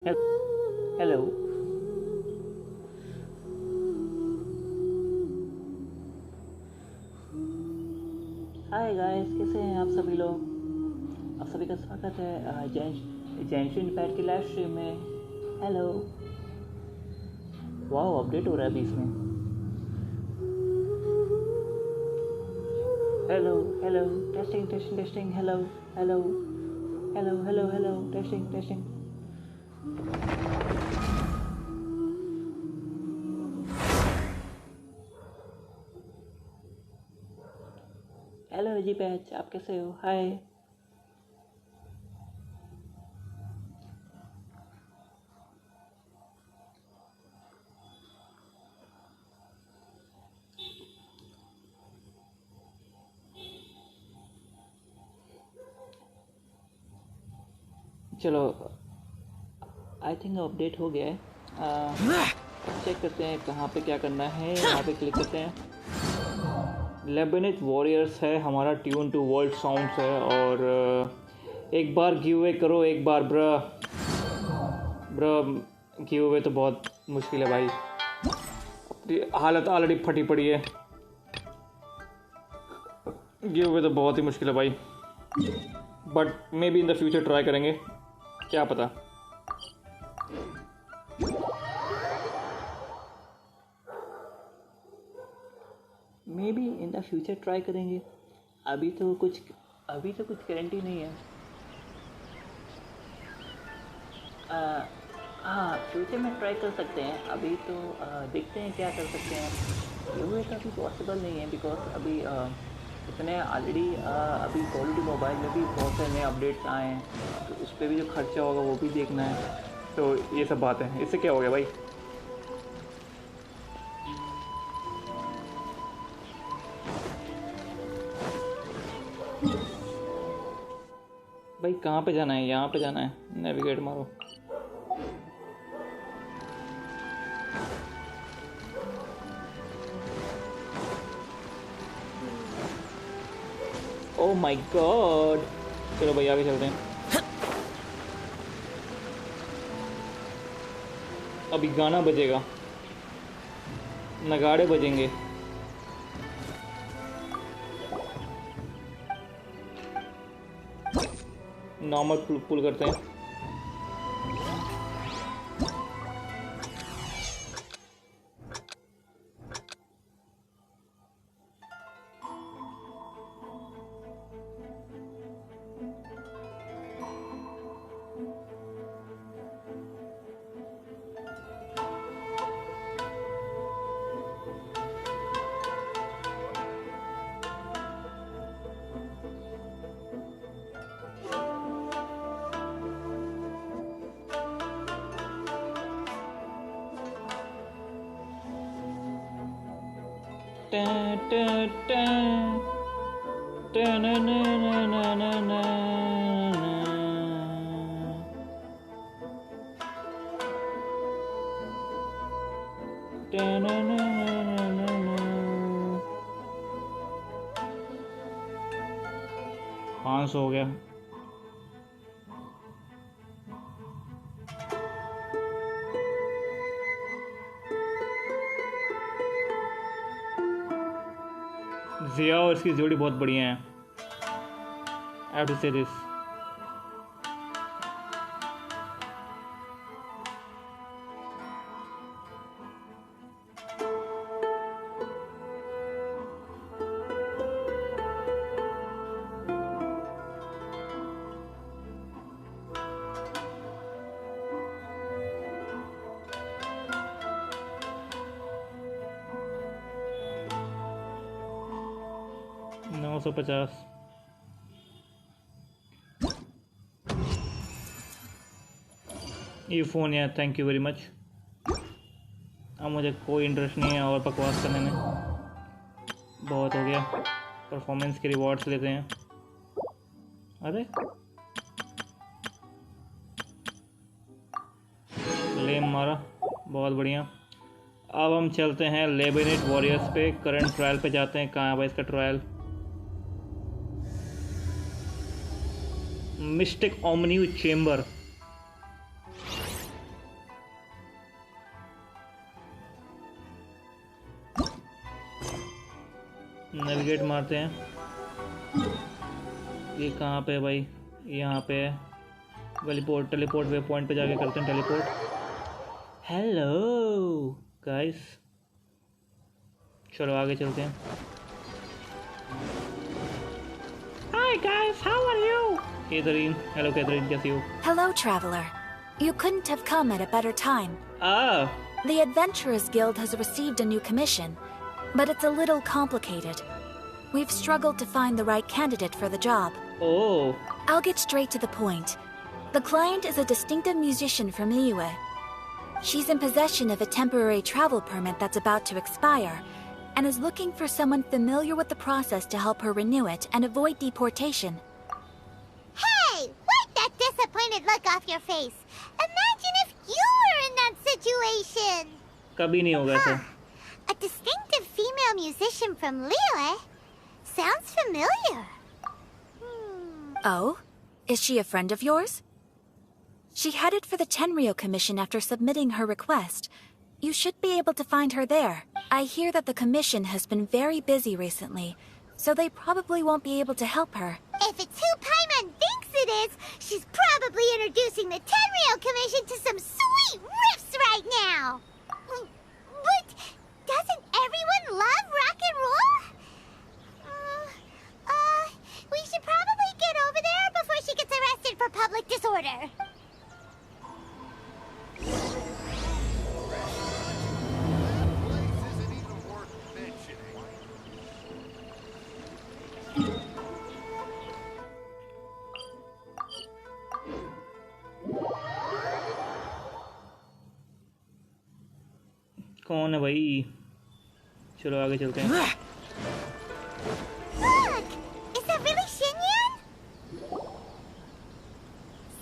Hello. Hi guys, कैसे हैं आप सभी लोग? आप सभी का स्वागत है जेंशिन पैट की लाइव स्ट्रीम में। हेलो। वाह, अपडेट हो रहा है अभी इसमें। Hello hello, testing testing testing, hello hello hello hello hello, testing testing. Hello जी पैच, आप कैसे हो? हाय। चलो, आई थिंक अपडेट हो गया है। चेक करते हैं कहाँ पे क्या करना है। यहाँ पे क्लिक करते हैं। लेबनेट वॉरियर्स है हमारा, ट्यून टू वर्ल्ड साउंड्स है। और एक बार गिव अवे करो, एक बार ब्रा गिव अवे तो बहुत मुश्किल है भाई, अपनी हालत ऑलरेडी फटी पड़ी है। गिव अवे तो बहुत ही मुश्किल है भाई, but may be in the future try करेंगे, क्या पता। May be in the future try करेंगे। अभी तो कुछ गारंटी नहीं है। हाँ, फ्यूचर में ट्राई कर सकते हैं। अभी तो देखते हैं क्या कर सकते हैं। ये तो अभी पॉसिबल नहीं है, बिकॉज अभी इतने ऑलरेडी अभी कॉल ऑफ ड्यूटी मोबाइल में भी बहुत सारे नए अपडेट्स आए हैं, तो उस पर भी जो खर्चा होगा वो भी देखना है। तो ये सब बात है। इससे क्या हो गया भाई? भाई कहाँ पे जाना है? यहाँ पे जाना है, नेविगेट मारो। Oh my God. चलो भाई आगे चलते हैं। अभी गाना बजेगा, नगाड़े बजेंगे। नॉर्मल पुल करते हैं। पाँच हो गया। जिया और इसकी जोड़ी बहुत बढ़िया है। I have to say this. $950। ये फ़ोन यार, थैंक यू वेरी मच। अब मुझे कोई इंटरेस्ट नहीं है और बकवास करने में, बहुत हो गया। परफॉर्मेंस के रिवॉर्ड्स लेते हैं। अरे लेम मारा, बहुत बढ़िया। अब हम चलते हैं लेबनेट वॉरियर्स पे, करंट ट्रायल पे जाते हैं। कहाँ है भाई इसका trial? Mystic Onmyou chamber. Navigate मारते हैं। ये कहाँ पे है भाई? यहाँ पे है। टेलीपोर्ट वे पॉइंट पे जाके करते हैं टेलीपोर्ट। हेलो गाइस, चलो आगे चलते हैं। Hi guys, how are you? Catherine, hello Catherine, कैसी हो? Hello, traveler. You couldn't have come at a better time. Ah, The Adventurers Guild has received a new commission, but it's a little complicated. We've struggled to find the right candidate for the job. oh, I'll get straight to the point. The client is a distinctive musician from Liyue. She's in possession of a temporary travel permit that's about to expire, and is looking for someone familiar with the process to help her renew it and avoid deportation. Hey! Wipe that disappointed look off your face! Imagine if you were in that situation! कभी नहीं होगा ऐसा। A distinctive female musician from Liyue? Sounds familiar. Oh? Is she a friend of yours? She headed for the Tenryo Commission after submitting her request. You should be able to find her there. I hear that the commission has been very busy recently, so they probably won't be able to help her. If it's who Paimon thinks it is, she's probably introducing the Tenryo Commission to some sweet riffs right now! But doesn't everyone love rock and roll? We should probably get over there before she gets arrested for public disorder. कौन है भाई? चलो आगे चलते हैं। Look! Is that really Xinyan?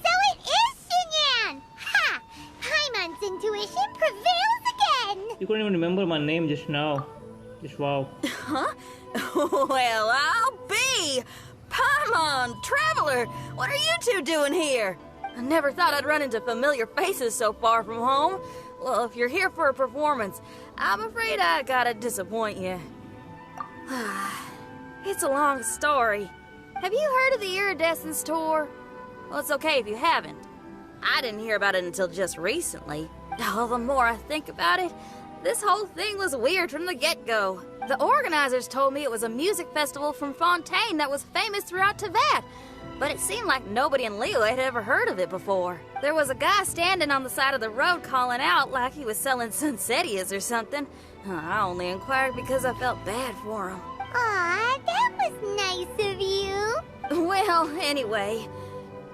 So it is Xinyan! Ha! Paimon's intuition prevails again! You couldn't even remember my name just now. Just wow. Huh? Well, I'll be! Paimon, Traveler, what are you two doing here? I never thought I'd run into familiar faces so far from home. Well, if you're here for a performance, I'm afraid I gotta disappoint you. It's a long story. Have you heard of the Iridescence Tour? Well, it's okay if you haven't. I didn't hear about it until just recently. Oh, the more I think about it, this whole thing was weird from the get-go. The organizers told me it was a music festival from Fontaine that was famous throughout Teyvat, but it seemed like nobody in Liyue had ever heard of it before. There was a guy standing on the side of the road calling out like he was selling Sunsetias or something. I only inquired because I felt bad for him. Aw, that was nice of you. Well, anyway,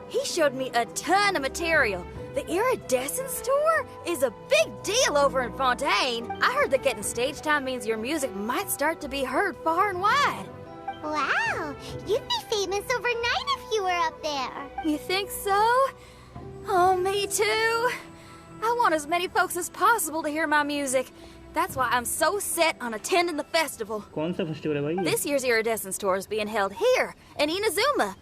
he showed me a ton of material. The Iridescence Tour is a big deal over in Fontaine. I heard that getting stage time means your music might start to be heard far and wide. Wow, you'd be famous overnight if you were up there. You think so? Oh, me too. I want as many folks as possible to hear my music. That's why I'm so set on attending the festival. कौन सा festival है भाई ये? This year's Iridescence Tour is being held here in Inazuma.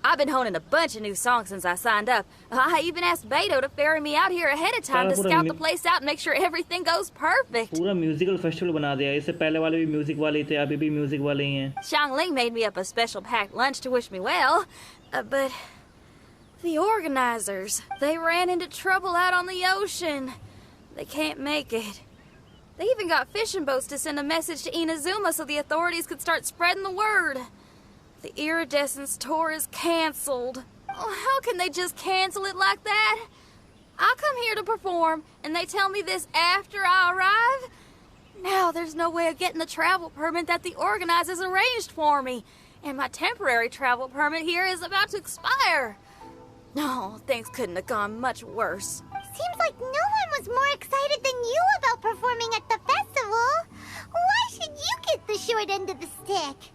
I've been honing a bunch of new songs since I signed up. I even asked Beto to ferry me out here ahead of time to scout the place out and make sure everything goes perfect. पूरा musical festival बना दिया। इससे पहले वाले भी music वाले थे, अभी भी म्यूजिक वाले ही हैं। Xiangling made me up a special packed lunch to wish me well, but the organizers, they ran into trouble out on the ocean. They can't make it. They even got fishing boats to send a message to Inazuma so the authorities could start spreading the word. The Iridescence Tour is canceled. Oh, how can they just cancel it like that? I come here to perform, and they tell me this after I arrive? Now there's no way of getting the travel permit that the organizers arranged for me, and my temporary travel permit here is about to expire. No, things couldn't have gone much worse. Seems like no one was more excited than you about performing at the festival. Why should you get the short end of the stick?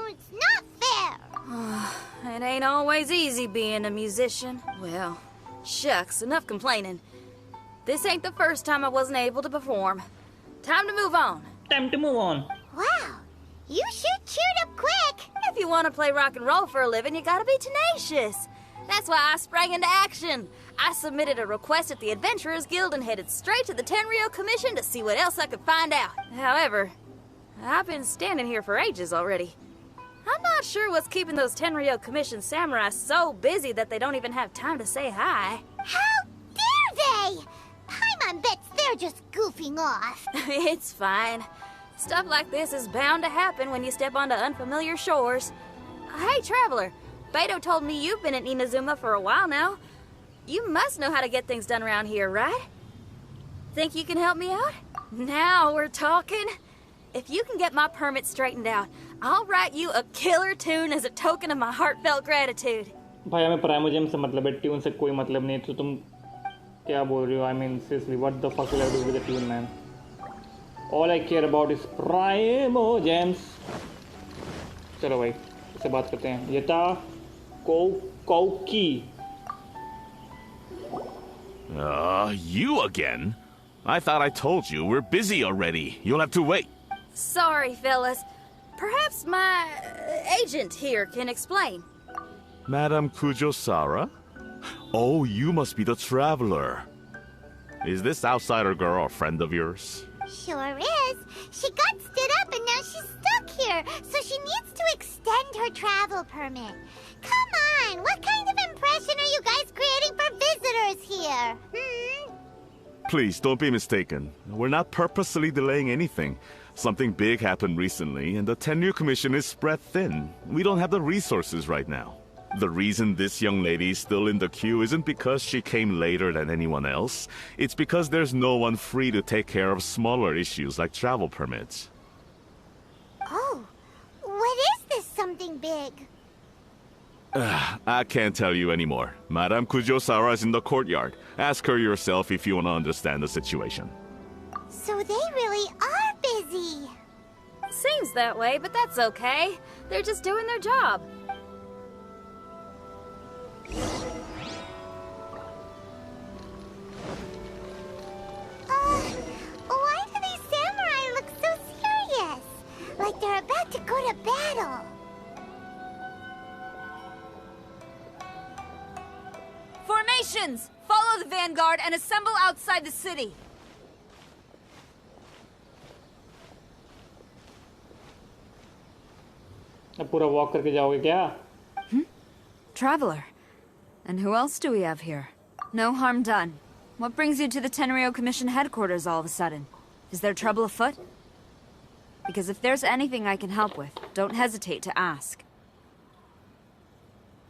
It's not fair. It ain't always easy being a musician. Well, shucks, enough complaining. This ain't the first time I wasn't able to perform. Time to move on. Time to move on. Wow, you sure cheered up quick. If you want to play rock and roll for a living, you gotta be tenacious. That's why I sprang into action. I submitted a request at the Adventurers Guild and headed straight to the Tenryo Commission to see what else I could find out. However, I've been standing here for ages already. I'm not sure what's keeping those Tenryou Commission samurai so busy that they don't even have time to say hi. How dare they? Paimon bets they're just goofing off. It's fine. Stuff like this is bound to happen when you step onto unfamiliar shores. Hey, Traveler. Beto told me you've been at Inazuma for a while now. You must know how to get things done around here, right? Think you can help me out? Now we're talking. If you can get my permit straightened out, I'll write you a killer tune as a token of my heartfelt gratitude. भाई हमें प्राइमोजेम से मतलब है, tune से कोई मतलब नहीं। तो तुम क्या बोल रही हो? I mean seriously, what the fuck will I do with the tune, man? All I care about is primogems. चलो भाई, इससे बात करते हैं। यता Kouki. You again? I thought I told you we're busy already. You'll have to wait. Sorry, fellas. Perhaps my agent here can explain. Madame Kujo-Sara? Oh, you must be the traveler. Is this outsider girl a friend of yours? Sure is. She got stood up and now she's stuck here, so she needs to extend her travel permit. Come on, what kind of impression are you guys creating for visitors here? Please, don't be mistaken. We're not purposely delaying anything. Something big happened recently, and the Tenryou Commission is spread thin. We don't have the resources right now. The reason this young lady is still in the queue isn't because she came later than anyone else. It's because there's no one free to take care of smaller issues like travel permits. Oh, what is this something big? I can't tell you anymore. Madame Kujo-Sara is in the courtyard. Ask her yourself if you want to understand the situation. So they really are busy. Seems that way, but that's okay. They're just doing their job. Why do these samurai look so serious? Like they're about to go to battle. Formations! Follow the vanguard and assemble outside the city. अब पूरा walk करके जाओगे क्या? Traveler. And who else do we have here? No harm done. What brings you to the Tenryou Commission headquarters all of a sudden? Is there trouble afoot? Because if there's anything I can help with, don't hesitate to ask.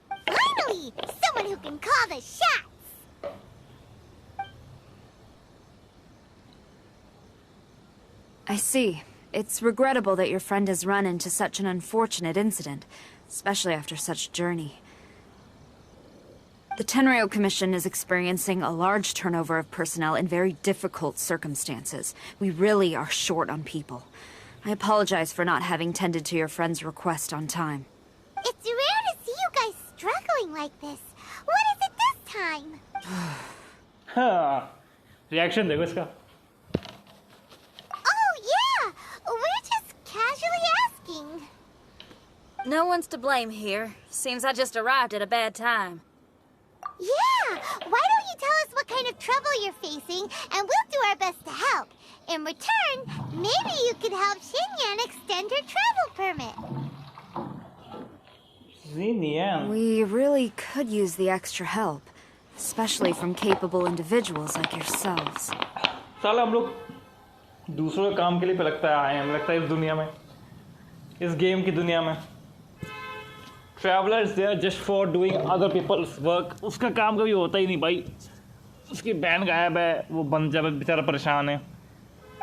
Finally! Someone who can call the shots! I see. It's regrettable that your friend has run into such an unfortunate incident, especially after such a journey. The Tenryou Commission is experiencing a large turnover of personnel in very difficult circumstances. We really are short on people. I apologize for not having tended to your friend's request on time. It's rare to see you guys struggling like this. What is it this time? हाँ, reaction देखो इसका. Oh, yeah! We're just casually asking. No one's to blame here. Seems I just arrived at a bad time. Yeah! Why don't you tell us what kind of trouble you're facing, and we'll do our best to help. In return, maybe you could help Xinyan extend her travel permit. Xinyan. We really could use the extra help, especially from capable individuals like yourselves. साला हम लोग दूसरों के काम के लिए पे लगता है आए हैं, हमें लगता है इस दुनिया में, इस गेम की दुनिया में. Travelers there just for doing other people's work. उसका काम कभी होता ही नहीं भाई. उसकी बैंड गायब है, वो बंदा बेचारा परेशान है.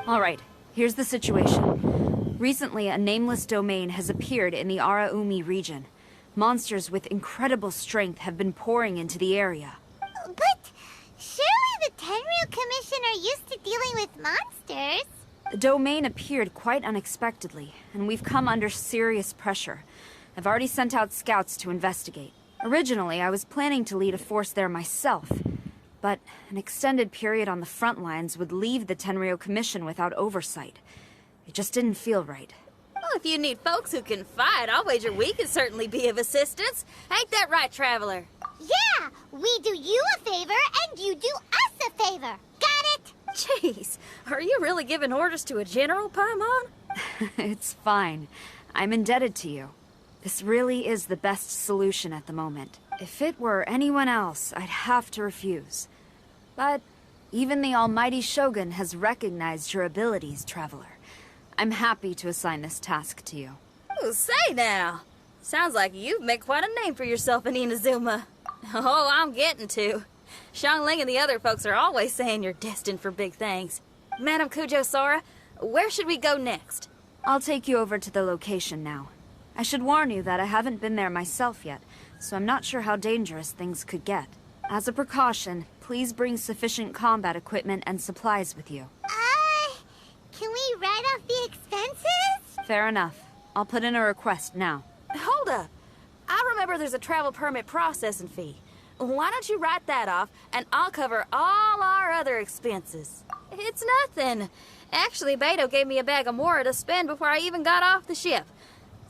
All right, here's the situation. Recently, a nameless domain has appeared in the Araumi region. Monsters with incredible strength have been pouring into the area. But surely the Tenryou Commission are used to dealing with monsters. The domain appeared quite unexpectedly, and we've come under serious pressure. I've already sent out scouts to investigate. Originally, I was planning to lead a force there myself, but an extended period on the front lines would leave the Tenryou Commission without oversight. It just didn't feel right. Well, if you need folks who can fight, I'll wager we can certainly be of assistance. Ain't that right, Traveler? Yeah! We do you a favor, and you do us a favor. Got it? Jeez, are you really giving orders to a general, Paimon? It's fine. I'm indebted to you. This really is the best solution at the moment. If it were anyone else, I'd have to refuse. But even the almighty Shogun has recognized your abilities, Traveler. I'm happy to assign this task to you. Ooh, say now. Sounds like you've made quite a name for yourself in Inazuma. Oh, I'm getting to. Xiangling and the other folks are always saying you're destined for big things. Madam Kujo-Sora, where should we go next? I'll take you over to the location now. I should warn you that I haven't been there myself yet, so I'm not sure how dangerous things could get. As a precaution, please bring sufficient combat equipment and supplies with you. Can we write off the expenses? Fair enough. I'll put in a request now. Hold up. I remember there's a travel permit processing fee. Why don't you write that off, and I'll cover all our other expenses. It's nothing. Actually, Beto gave me a bag of Mora to spend before I even got off the ship.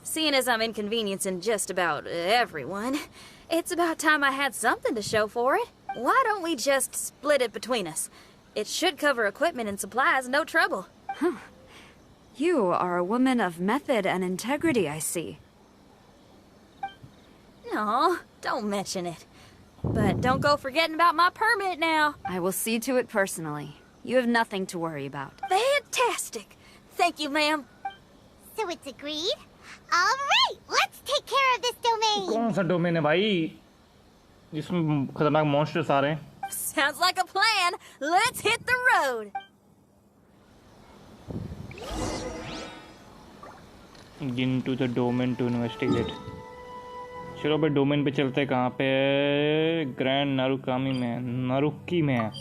Seeing as I'm inconveniencing just about everyone, it's about time I had something to show for it. Why don't we just split it between us? It should cover equipment and supplies, no trouble. You are a woman of method and integrity, I see. No, don't mention it. But don't go forgetting about my permit now. I will see to it personally. You have nothing to worry about. Fantastic. Thank you, ma'am. So it's agreed? All right, let's take care of this domain. कौन सा domain है भाई जिसमें खतरनाक monsters आ रहे हैं? Sounds like a plan. Let's hit the road. Into the domain to investigate. चलो भाई डोमेन पे चलते हैं. कहाँ पे? ग्रैंड नारुकी में है.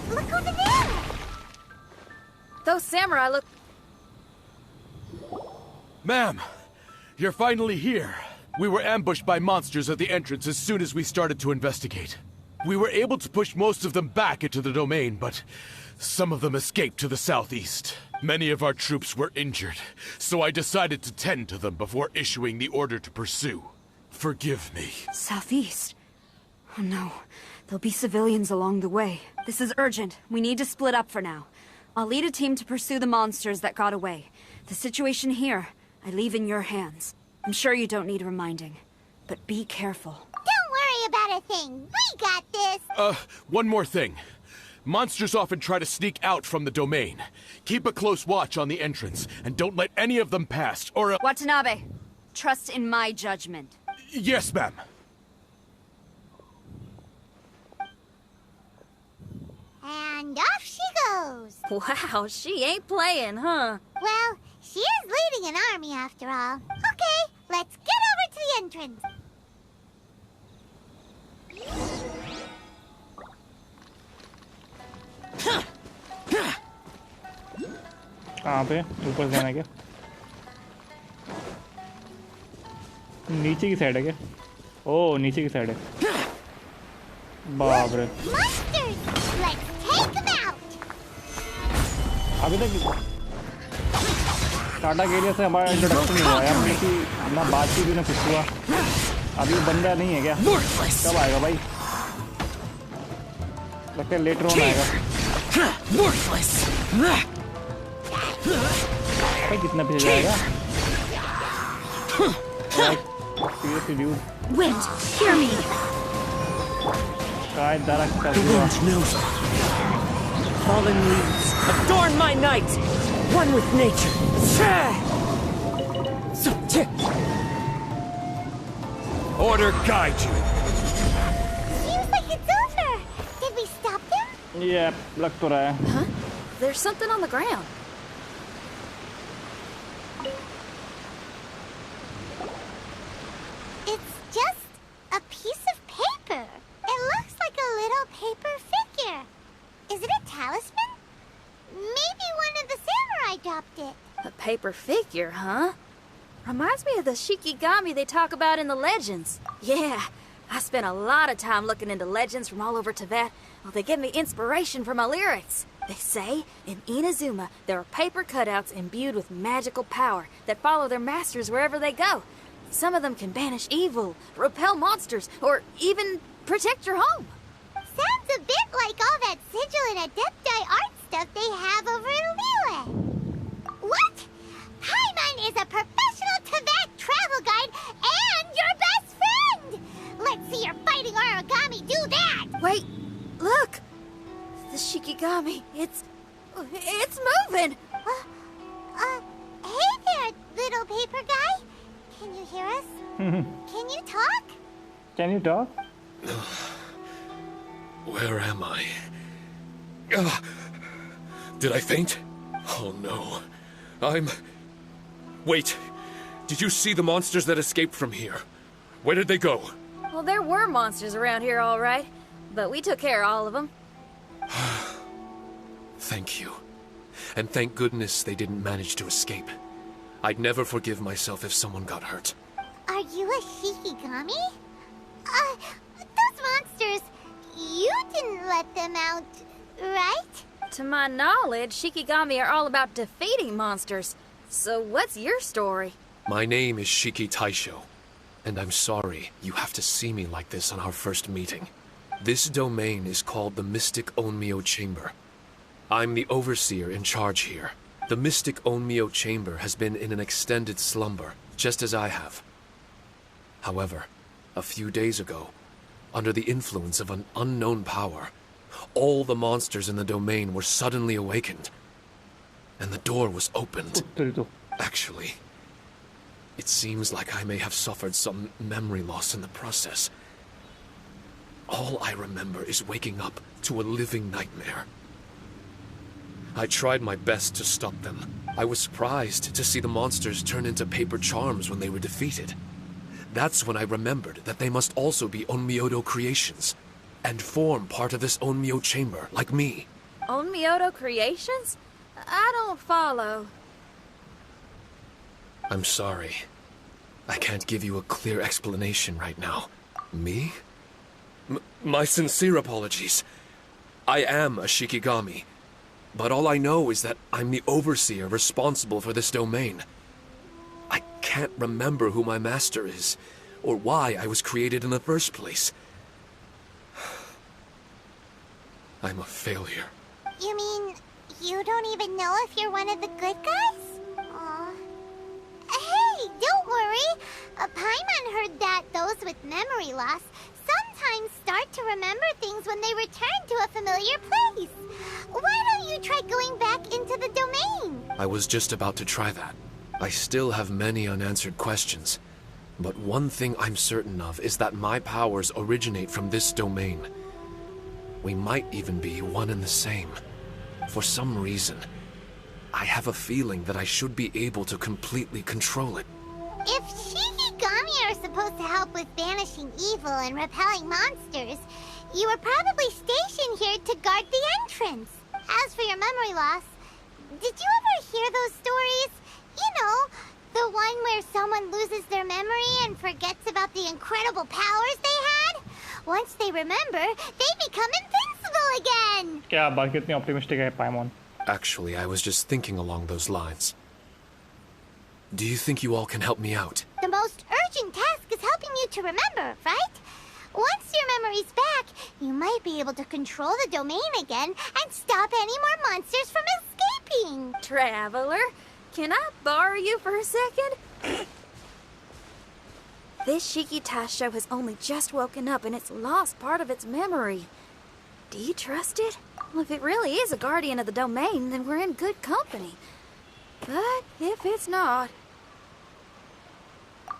Look over there! Those samurai look... Ma'am, you're finally here. We were ambushed by monsters at the entrance as soon as we started to investigate. We were able to push most of them back into the domain, but some of them escaped to the southeast. Many of our troops were injured, so I decided to tend to them before issuing the order to pursue. Forgive me. Southeast? Oh no. There'll be civilians along the way. This is urgent. We need to split up for now. I'll lead a team to pursue the monsters that got away. The situation here, I leave in your hands. I'm sure you don't need reminding, but be careful. Don't worry about a thing. We got this. One more thing. Monsters often try to sneak out from the domain. Keep a close watch on the entrance, and don't let any of them pass, or... Watanabe, trust in my judgment. Yes, ma'am. And off she goes. Wow, she ain't playing, huh? Well, she is leading an army after all. Okay, let's get over to the entrance. कहाँ पे? ऊपर जाना है क्या? नीचे की side है क्या? ओह, नीचे की साइड है. बाप रे. Monsters, let's take them out. अभी तक टाटा के एरिया से हमारा इंट्रोडक्शन नहीं हुआ है. हमने कि ना बातचीत ना कुछ हुआ. अभी बंदा नहीं है क्या? कब आएगा भाई? लगता है लेटर ऑन आएगा. भाई कितना पीछे जाएगा? Seriously, dude. Wind, hear me. काय दरख्त का The wind knows it. Fallen leaves, adorn my night, one with nature. Order guide you. Seems like it's over. Did we stop them? ये लग तो रहा है. Huh? There's something on the ground. It's just a piece of paper. It looks like a little paper figure. Is it a talisman? Maybe one of the samurai dropped it. A paper figure, huh? Reminds me of the Shikigami they talk about in the legends. Yeah, I spent a lot of time looking into legends from all over Tibet. Well, they give me inspiration for my lyrics. They say in Inazuma there are paper cutouts imbued with magical power that follow their masters wherever they go. Some of them can banish evil, repel monsters, or even protect your home. Sounds a bit like all that sigil and adepti art stuff they have over in Liyue. What? Paimon is a professional Tibet travel guide and your best friend! Let's see your fighting origami do that! Wait, look! The Shikigami, it's moving! Hey there, little paper guy. Can you hear us? Can you talk? Can you talk? Where am I? Did I faint? Oh no. Wait. Did you see the monsters that escaped from here? Where did they go? Well, there were monsters around here, all right. But we took care of all of them. Thank you. And thank goodness they didn't manage to escape. I'd never forgive myself if someone got hurt. Are you a Shikigami? Those monsters, you didn't let them out, right? To my knowledge, Shikigami are all about defeating monsters. So what's your story? My name is Shiki Taisho, and I'm sorry you have to see me like this on our first meeting. This domain is called the Mystic Onmyo Chamber. I'm the overseer in charge here. The Mystic Onmyo Chamber has been in an extended slumber, just as I have. However, a few days ago, under the influence of an unknown power, all the monsters in the domain were suddenly awakened, and the door was opened. Actually, it seems like I may have suffered some memory loss in the process. All I remember is waking up to a living nightmare. I tried my best to stop them. I was surprised to see the monsters turn into paper charms when they were defeated. That's when I remembered that they must also be Onmyodo creations, and form part of this Onmyo chamber, like me. Onmyodo creations? I don't follow. I'm sorry. I can't give you a clear explanation right now. Me? My sincere apologies. I am a Shikigami, but all I know is that I'm the overseer responsible for this domain. I can't remember who my master is, or why I was created in the first place. I'm a failure. You mean you don't even know if you're one of the good guys? Aw. Hey, don't worry. Paimon heard that those with memory loss sometimes start to remember things when they return to a familiar place. Why don't you try going back into the domain? I was just about to try that. I still have many unanswered questions, but one thing I'm certain of is that my powers originate from this domain. We might even be one and the same. For some reason, I have a feeling that I should be able to completely control it. If Shikigami are supposed to help with banishing evil and repelling monsters, you were probably stationed here to guard the entrance. As for your memory loss, did you ever hear those stories? You know, the one where someone loses their memory and forgets about the incredible powers they had? Once they remember, they become invincible again! क्या बात कितनी optimistic है Paimon. Actually, I was just thinking along those lines. Do you think you all can help me out? The most urgent task is helping you to remember, right? Once your memory's back, you might be able to control the domain again and stop any more monsters from escaping. Traveler, can I borrow you for a second? This Shiki Taisho has only just woken up and it's lost part of its memory. Do you trust it? Well, if it really is a guardian of the domain, then we're in good company. But if it's not...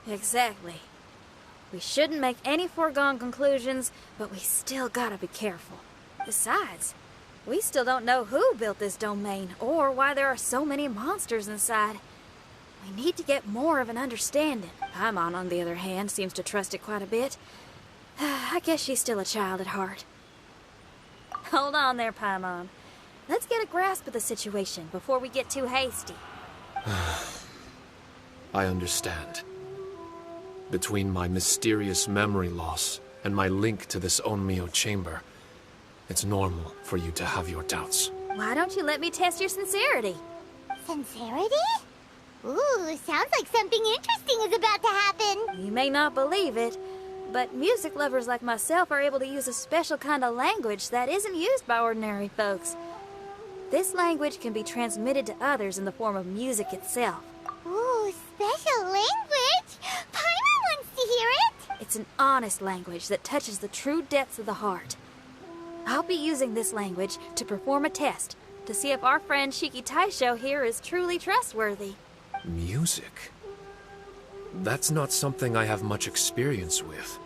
Exactly. We shouldn't make any foregone conclusions, but we still gotta be careful. Besides, we still don't know who built this domain or why there are so many monsters inside. We need to get more of an understanding. Paimon, on the other hand, seems to trust it quite a bit. I guess she's still a child at heart. Hold on there, Paimon. Let's get a grasp of the situation before we get too hasty. I understand. Between my mysterious memory loss and my link to this Onmyo chamber, it's normal for you to have your doubts. Why don't you let me test your sincerity? Sincerity? Ooh, sounds like something interesting is about to happen. You may not believe it, but music lovers like myself are able to use a special kind of language that isn't used by ordinary folks. This language can be transmitted to others in the form of music itself. Ooh, special language? Paimon wants to hear it. It's an honest language that touches the true depths of the heart. I'll be using this language to perform a test to see if our friend Shiki Taisho here is truly trustworthy. Music? That's not something I have much experience with.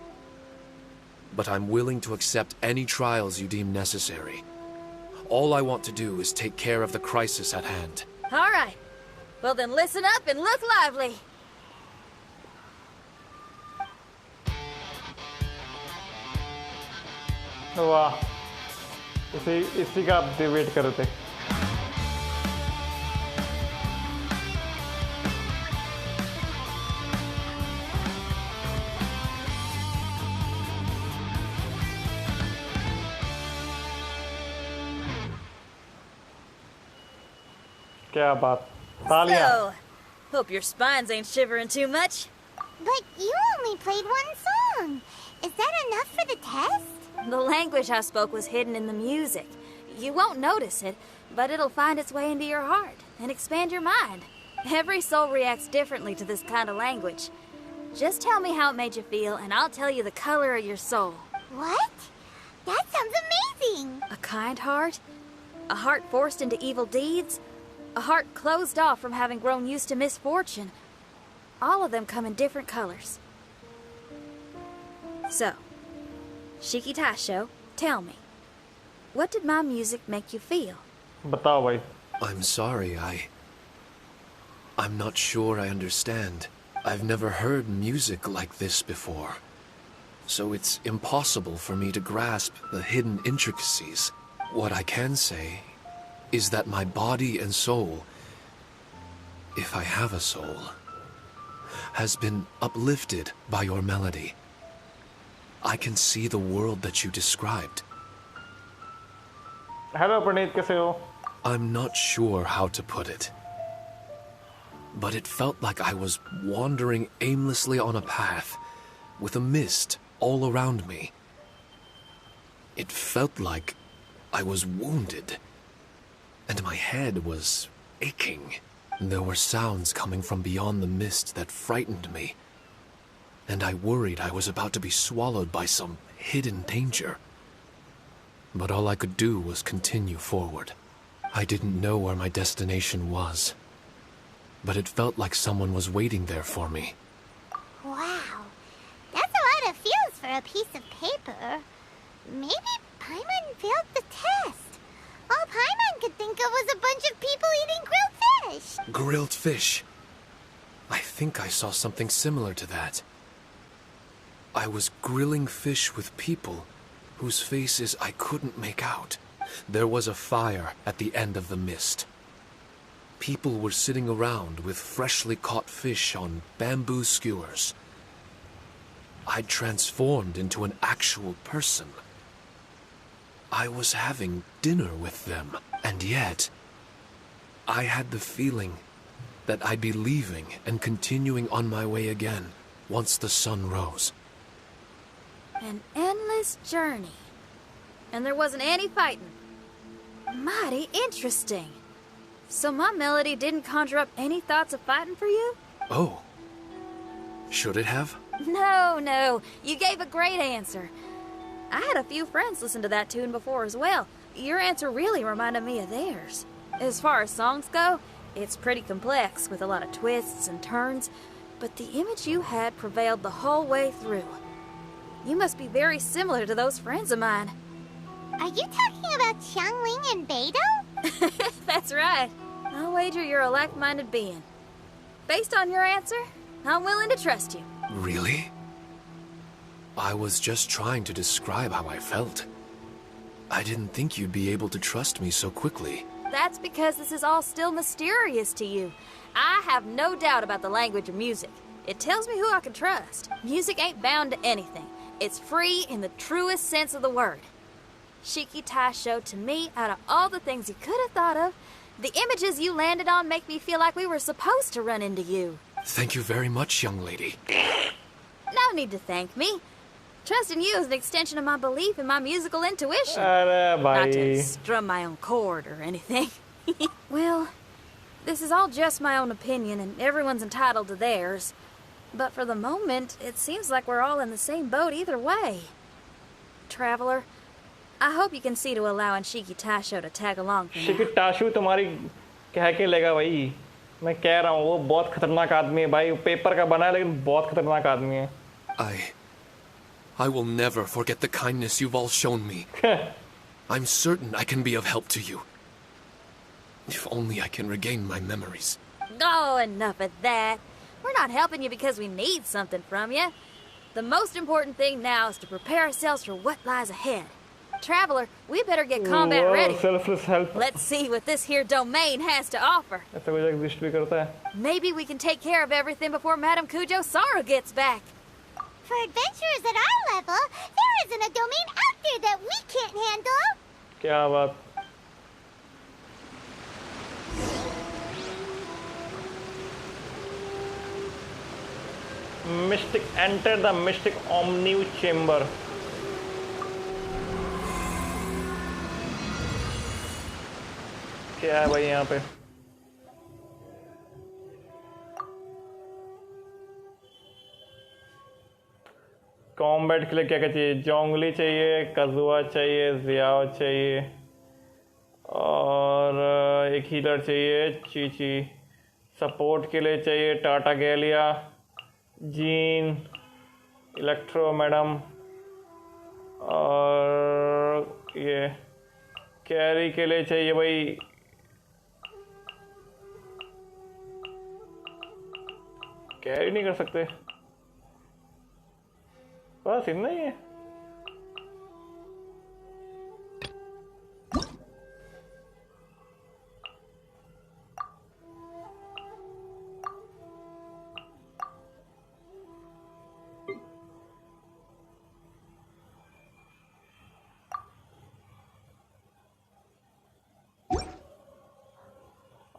But I'm willing to accept any trials you deem necessary. All I want to do is take care of the crisis at hand. All right. Well then listen up and look lively. वाह, इसी का आप wait कर रहे थे। क्या बात, तालियां। So, hope your spines ain't shivering too much. But you only played one song. Is that enough for the test? The language I spoke was hidden in the music. You won't notice it, but it'll find its way into your heart and expand your mind. Every soul reacts differently to this kind of language. Just tell me how it made you feel, and I'll tell you the color of your soul. What? That sounds amazing. A kind heart? A heart forced into evil deeds? A heart closed off from having grown used to misfortune? All of them come in different colors. So, Shiki Taisho, tell me, what did my music make you feel? बताओ भाई। I'm sorry, I'm not sure I understand. I've never heard music like this before. So it's impossible for me to grasp the hidden intricacies. What I can say is that my body and soul, if I have a soul, has been uplifted by your melody. I can see the world that you described. Hello Praneeth, कैसे हो? I'm not sure how to put it. But it felt like I was wandering aimlessly on a path with a mist all around me. It felt like I was wounded, and my head was aching. There were sounds coming from beyond the mist that frightened me, and I worried I was about to be swallowed by some hidden danger. But all I could do was continue forward. I didn't know where my destination was, but it felt like someone was waiting there for me. Wow. That's a lot of feels for a piece of paper. Maybe Paimon failed the test. All Paimon could think of was a bunch of people eating grilled fish. Grilled fish. I think I saw something similar to that. I was grilling fish with people whose faces I couldn't make out. There was a fire at the end of the mist. People were sitting around with freshly caught fish on bamboo skewers. I'd transformed into an actual person. I was having dinner with them, and yet I had the feeling that I'd be leaving and continuing on my way again once the sun rose. An endless journey. And there wasn't any fighting. Mighty interesting. So my melody didn't conjure up any thoughts of fighting for you? Oh. Should it have? No. You gave a great answer. I had a few friends listen to that tune before as well. Your answer really reminded me of theirs. As far as songs go, it's pretty complex with a lot of twists and turns, but the image you had prevailed the whole way through. You must be very similar to those friends of mine. Are you talking about Xiangling and Beidou? That's right. I'll wager you're a like-minded being. Based on your answer, I'm willing to trust you. Really? I was just trying to describe how I felt. I didn't think you'd be able to trust me so quickly. That's because this is all still mysterious to you. I have no doubt about the language of music. It tells me who I can trust. Music ain't bound to anything. It's free in the truest sense of the word. Shiki Taisho, to me, out of all the things you could have thought of, the images you landed on make me feel like we were supposed to run into you. Thank you very much, young lady. No need to thank me. Trusting you is an extension of my belief in my musical intuition. अरे Not भाई to strum my own chord or anything. Well, this is all just my own opinion, and everyone's entitled to theirs. But for the moment, it seems like we're all in the same boat either way. Traveler, I hope you can see to allowing Shiki Taisho to tag along for now. शिकी टाशु तुम्हारी कह के लेगा भाई मैं कह रहा हूँ वो बहुत खतरनाक आदमी है भाई वो पेपर का बना है लेकिन बहुत खतरनाक आदमी है I will never forget the kindness you've all shown me. I'm certain I can be of help to you. If only I can regain my memories. Oh, enough of that. We're not helping you because we need something from you. The most important thing now is to prepare ourselves for what lies ahead. Traveler, we better get combat ready. Selfless help. Let's see what this here domain has to offer. ऐसा कुछ exist भी करता है. Maybe we can take care of everything before Madame Kujo Sara gets back. For adventurers at our level, there isn't a domain out there that we can't handle. क्या बात. Mystic, enter the Mystic Omni Chamber. क्या है भाई यहाँ पे? Combat के लिए क्या क्या चाहिए? जोंगली चाहिए, कजुआ चाहिए, जियाओ चाहिए और एक हीलर चाहिए, चीची. सपोर्ट के लिए चाहिए टाटा गैलिया, जीन, इलेक्ट्रो मैडम और ये कैरी के लिए चाहिए भाई कैरी नहीं कर सकते बस इतना ही है.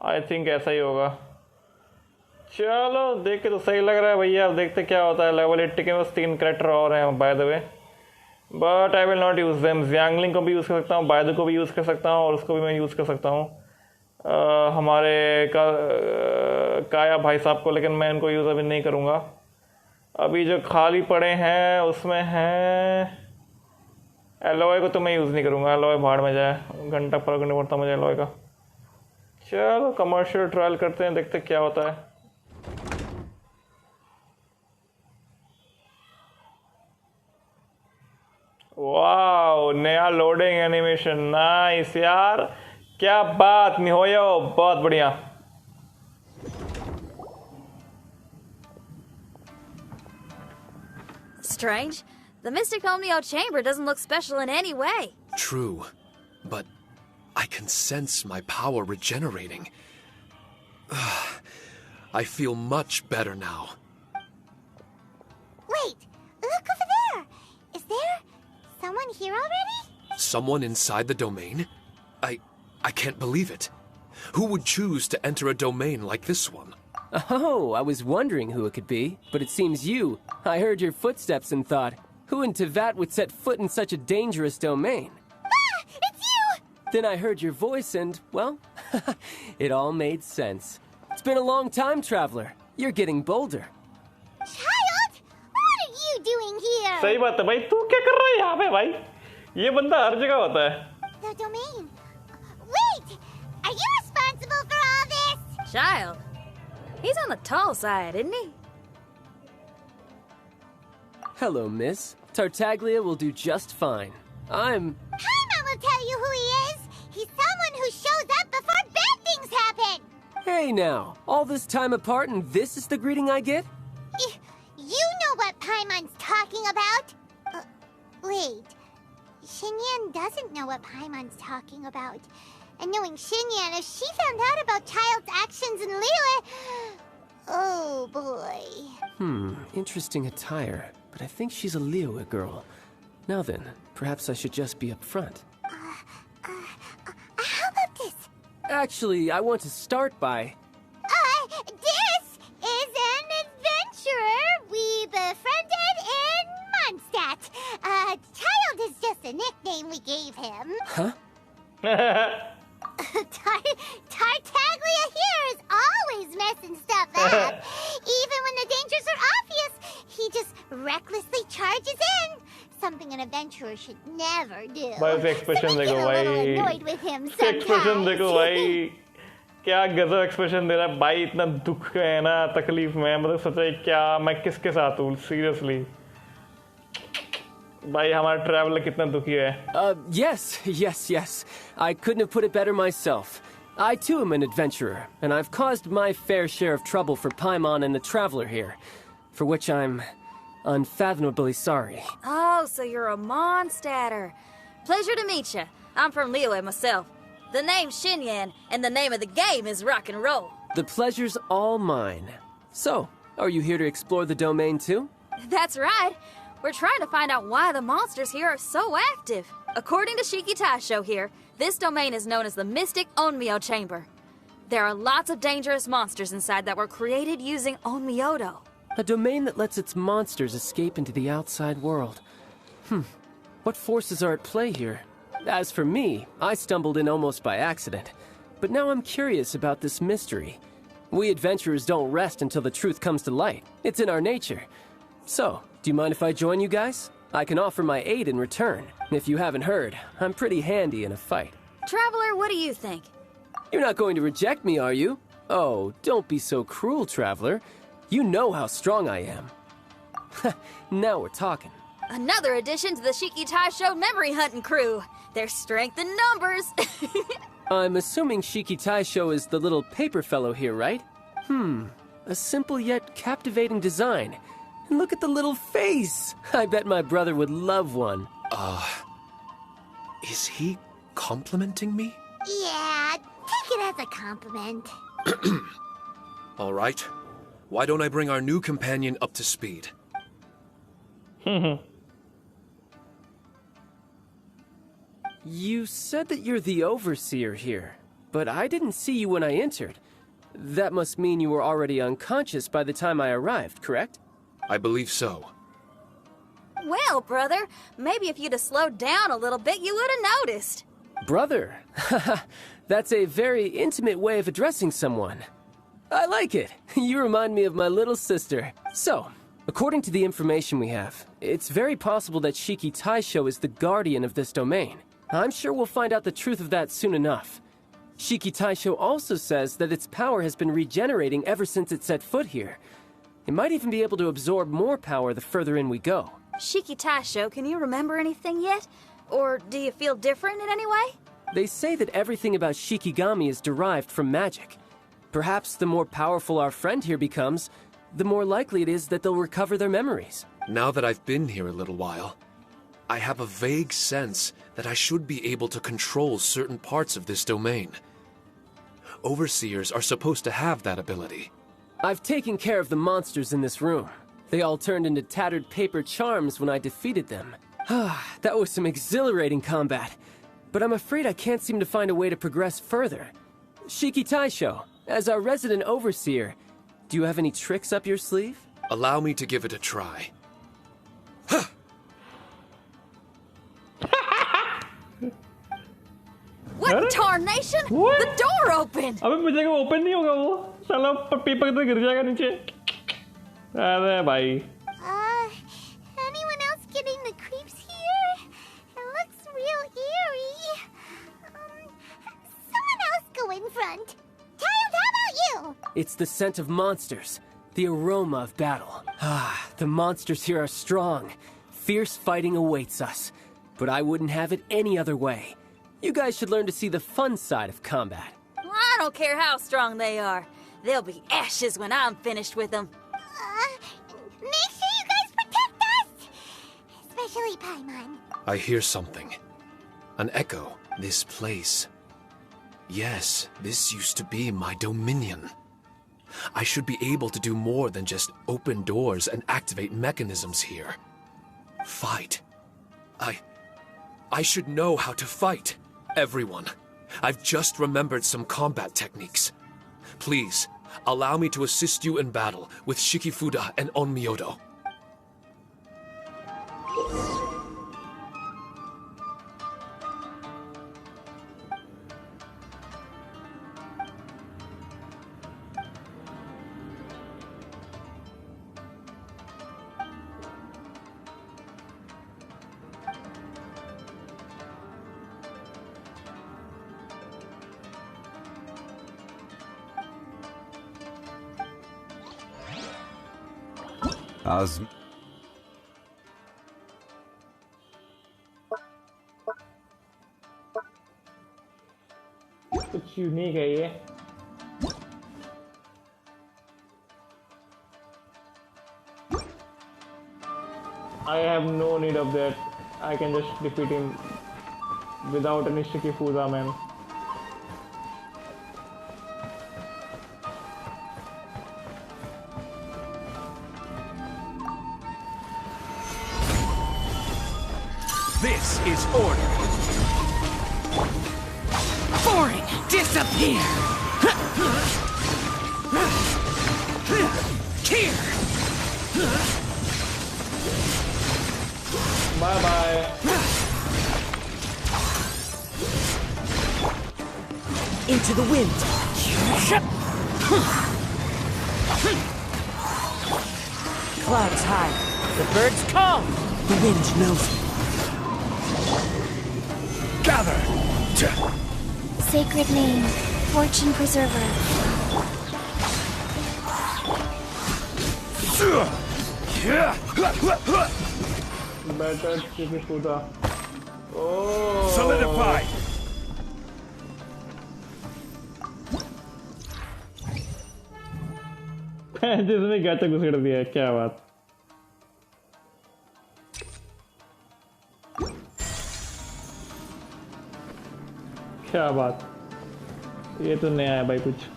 आई थिंक ऐसा ही होगा. चलो देख के तो सही लग रहा है भैया. अब देखते क्या होता है. लेवल 80 के बस 3 कैरेक्टर और हैं by the way, but I will not use them. Xiangling को भी यूज़ कर सकता हूँ, बायदू को भी यूज़ कर सकता हूँ और उसको भी मैं यूज़ कर सकता हूँ हमारे काया भाई साहब को, लेकिन मैं इनको यूज़ अभी नहीं करूँगा. अभी जो खाली पड़े हैं उसमें हैं एलॉय को तो मैं यूज़ नहीं करूँगा. एलॉय भाड़ में जाए, घंटा फर्क नहीं पड़ता मुझे एलॉय का. चलो कमर्शियल ट्रायल करते हैं, देखते क्या होता है. वाओ नया लोडिंग एनिमेशन. नाइस यार, क्या बात नहीं हो यो, बहुत बढ़िया. Strange. The Mystic Omnio Chamber doesn't look special in any way. True, but I can sense my power regenerating. I feel much better now. Wait, look over there. Is there someone here already? Someone inside the domain? I can't believe it. Who would choose to enter a domain like this one? Oh, I was wondering who it could be, but it seems you. I heard your footsteps and thought, who in Tevat would set foot in such a dangerous domain? Ah, it's you! Then I heard your voice and, well, it all made sense. It's been a long time, Traveler. You're getting bolder. Child, what are you doing here? सही बात है भाई. तू क्या कर रहा है यहाँ पे भाई? ये बंदा हर जगह होता है. The domain. Wait, are you responsible for all this? Child. He's on the tall side, isn't he? Hello, miss. Tartaglia will do just fine. I'm... Paimon will tell you who he is. He's someone who shows up before bad things happen. Hey now, all this time apart and this is the greeting I get? You know what Paimon's talking about. Wait. Xinyan doesn't know what Paimon's talking about. And knowing Xinyan, if she found out about Child's actions in Liyue... Oh, boy. Interesting attire. but I think she's a Liyue girl. Now then, perhaps I should just be upfront. How about this? Actually, I want to start by... This is an adventurer we befriended in Mondstadt. Child is just a nickname we gave him. Huh? Tartaglia here is always messing stuff up. Even when the dangers are obvious, he just recklessly charges in. Something an adventurer should never do. भाई उसे expression So I देखो get a little भाई. annoyed with him expression देखो sometimes. भाई, क्या गजब expression दे रहा है भाई. इतना दुख है ना, तकलीफ में, मतलब सोचा क्या मैं किसके साथ हूँ सीरियसली. भाई हमारा ट्रैवलर कितना दुखी है. Yes. I couldn't have put it better myself. I too am an adventurer, and I've caused my fair share of trouble for Paimon and the Traveler here, for which I'm unfathomably sorry. Oh, so you're a Mondstadter. Pleasure to meet you. I'm from Liyue myself. The name's Xinyan, and the name of the game is rock and roll. The pleasure's all mine. So, are you here to explore the domain too? That's right. We're trying to find out why the monsters here are so active. According to Shiki Taisho here, this domain is known as the Mystic Onmyo Chamber. There are lots of dangerous monsters inside that were created using Onmyodo. A domain that lets its monsters escape into the outside world. What forces are at play here? As for me, I stumbled in almost by accident. But now I'm curious about this mystery. We adventurers don't rest until the truth comes to light. It's in our nature. So, do you mind if I join you guys? I can offer my aid in return. If you haven't heard, I'm pretty handy in a fight. Traveler, what do you think? You're not going to reject me, are you? Oh, don't be so cruel, Traveler. You know how strong I am. Now we're talking. Another addition to the Shiki Taisho memory hunting crew. There's strength in numbers. I'm assuming Shiki Taisho is the little paper fellow here, right? A simple yet captivating design. And look at the little face! I bet my brother would love one. Is he complimenting me? Yeah, take it as a compliment. All right. Why don't I bring our new companion up to speed? You said that you're the overseer here, but I didn't see you when I entered. That must mean you were already unconscious by the time I arrived, correct? I believe so. Well, brother, maybe if you'd have slowed down a little bit, you would have noticed. Brother? That's a very intimate way of addressing someone. I like it. You remind me of my little sister. So, according to the information we have, it's very possible that Shiki Taisho is the guardian of this domain. I'm sure we'll find out the truth of that soon enough. Shiki Taisho also says that its power has been regenerating ever since it set foot here. It might even be able to absorb more power the further in we go. Shiki Taisho, can you remember anything yet? Or do you feel different in any way? They say that everything about Shikigami is derived from magic. Perhaps the more powerful our friend here becomes, the more likely it is that they'll recover their memories. Now that I've been here a little while, I have a vague sense that I should be able to control certain parts of this domain. Overseers are supposed to have that ability. I've taken care of the monsters in this room. They all turned into tattered paper charms when I defeated them. That was some exhilarating combat. But I'm afraid I can't seem to find a way to progress further. Shiki Taisho, as our resident overseer, do you have any tricks up your sleeve? Allow me to give it a try. What tarnation? What? The door opened! अबे मुझे को open नहीं होगा वो, साला paper तो गिर जाएगा नीचे. अरे भाई. Anyone else getting the creeps here? It looks real eerie. Someone else go in front. Child, how about you? It's the scent of monsters, the aroma of battle. The monsters here are strong. Fierce fighting awaits us. But I wouldn't have it any other way. You guys should learn to see the fun side of combat. I don't care how strong they are. They'll be ashes when I'm finished with them. Make sure you guys protect us! Especially Paimon. I hear something. An echo. This place. Yes, this used to be my dominion. I should be able to do more than just open doors and activate mechanisms here. Fight. I should know how to fight. Everyone, I've just remembered some combat techniques. Please, allow me to assist you in battle with Shikifuda and Onmyodo. कुछ unique है ये। I have no need of that. I can just defeat him without any Shikifuda, man. This is order. Boring! Disappear! Here! Bye-bye. Into the wind. Clouds high. The birds calm. The wind knows it. Gather! Sacred name, fortune preserver. Better Shikifuda. Oh. Solidify! जिसने गाचा घुसेड़ दिया है, क्या बात। क्या बात, ये तो नया है भाई कुछ।